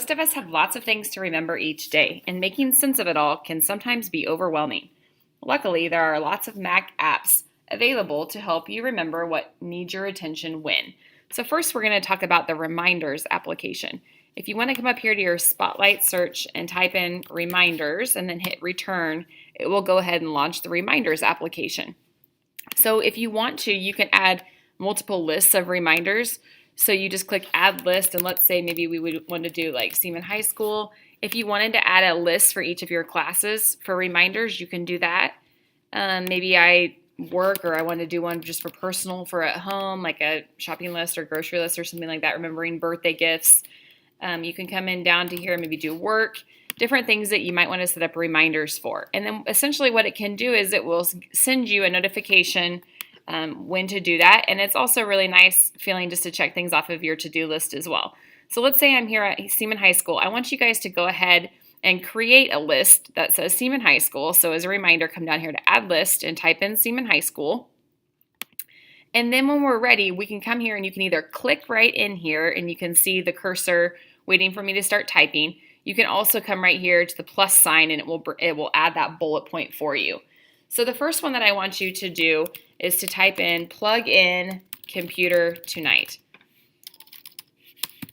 Most of us have lots of things to remember each day, and making sense of it all can sometimes be overwhelming. Luckily, there are lots of Mac apps available to help you remember what needs your attention when. So first, we're going to talk about the Reminders application. If you want to come up here to your Spotlight search and type in Reminders and then hit Return, it will go ahead and launch the Reminders application. So if you want to, you can add multiple lists of reminders. So you just click Add List, and let's say maybe we would want to do like Seaman High School. If you wanted to add a list for each of your classes for reminders, you can do that. Maybe I work or I want to do one just for personal, for at home, like a shopping list or grocery list or something like that, remembering birthday gifts. You can come in down to here and maybe do work, different things that you might want to set up reminders for. And then essentially what it can do is it will send you a notification when to do that. And it's also really nice feeling just to check things off of your to-do list as well. So let's say I'm here at Seaman High School. I want you guys to go ahead and create a list that says Seaman High School. So as a reminder, come down here to Add List and type in Seaman High School. And then when we're ready, we can come here and you can either click right in here and you can see the cursor waiting for me to start typing. You can also come right here to the plus sign and it will add that bullet point for you. So the first one that I want you to do is to type in plug in computer tonight.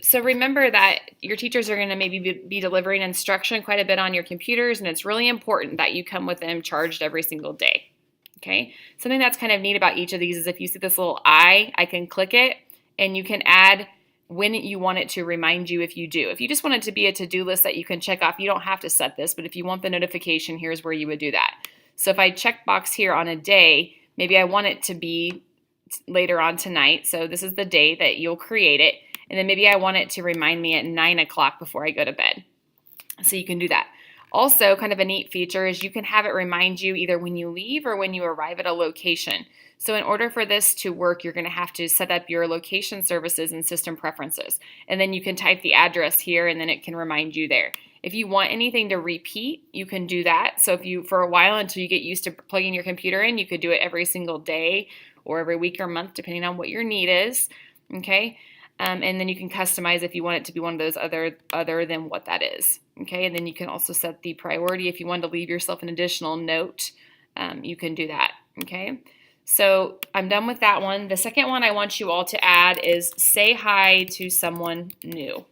So remember that your teachers are going to maybe be delivering instruction quite a bit on your computers, and it's really important that you come with them charged every single day. Okay, something that's kind of neat about each of these is if you see this little I can click it and you can add when you want it to remind you if you do. If you just want it to be a to-do list that you can check off, you don't have to set this, but if you want the notification, here's where you would do that. So if I check box here on a day, maybe I want it to be later on tonight. So this is the day that you'll create it. And then maybe I want it to remind me at 9 o'clock before I go to bed. So you can do that. Also, kind of a neat feature is you can have it remind you either when you leave or when you arrive at a location. So in order for this to work, you're going to have to set up your location services and system preferences. And then you can type the address here and then it can remind you there. If you want anything to repeat, you can do that. So if you, for a while until you get used to plugging your computer in, you could do it every single day or every week or month, depending on what your need is. Okay. And then you can customize if you want it to be one of those other than what that is. Okay. And then you can also set the priority. If you want to leave yourself an additional note, you can do that. Okay. So I'm done with that one. The second one I want you all to add is say hi to someone new.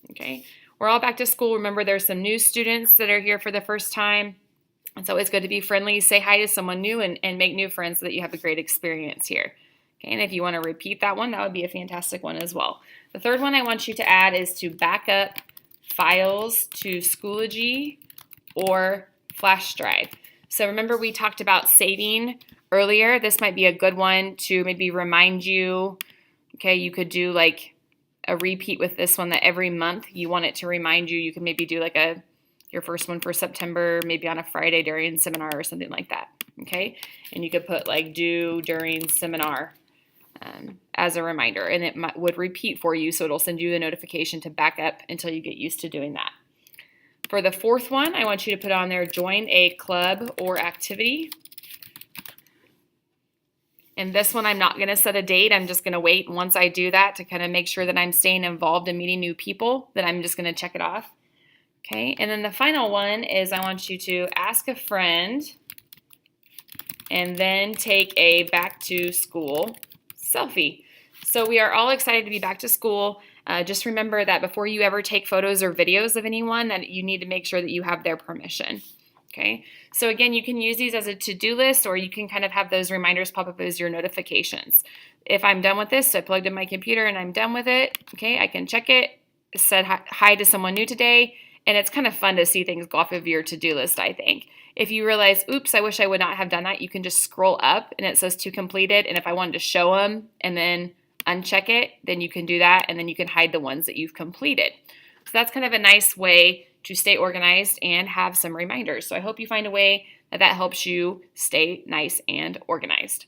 Okay. We're all back to school. Remember, there's some new students that are here for the first time. It's always good to be friendly. Say hi to someone new and make new friends so that you have a great experience here. Okay, and if you want to repeat that one, that would be a fantastic one as well. The third one I want you to add is to back up files to Schoology or flash drive. So remember we talked about saving earlier. This might be a good one to maybe remind you. Okay, you could do like a repeat with this one that every month you want it to remind you. You can maybe do like your first one for September, maybe on a Friday during seminar or something like that. Okay, and you could put like due during seminar as a reminder, and it would repeat for you, so it'll send you the notification to back up until you get used to doing that. For the fourth one, I want you to put on there join a club or activity. And this one, I'm not going to set a date. I'm just going to wait. And once I do that, to kind of make sure that I'm staying involved and meeting new people, then I'm just going to check it off. Okay, and then the final one is I want you to ask a friend and then take a back to school selfie. So we are all excited to be back to school. Just remember that before you ever take photos or videos of anyone, that you need to make sure that you have their permission. Okay, so again, you can use these as a to-do list, or you can kind of have those reminders pop up as your notifications. If I'm done with this, so I plugged in my computer and I'm done with it, okay, I can check it, said hi to someone new today, and it's kind of fun to see things go off of your to-do list, I think. If you realize, oops, I wish I would not have done that, you can just scroll up and it says to completed. And if I wanted to show them and then uncheck it, then you can do that. And then you can hide the ones that you've completed. So that's kind of a nice way to stay organized and have some reminders. So I hope you find a way that helps you stay nice and organized.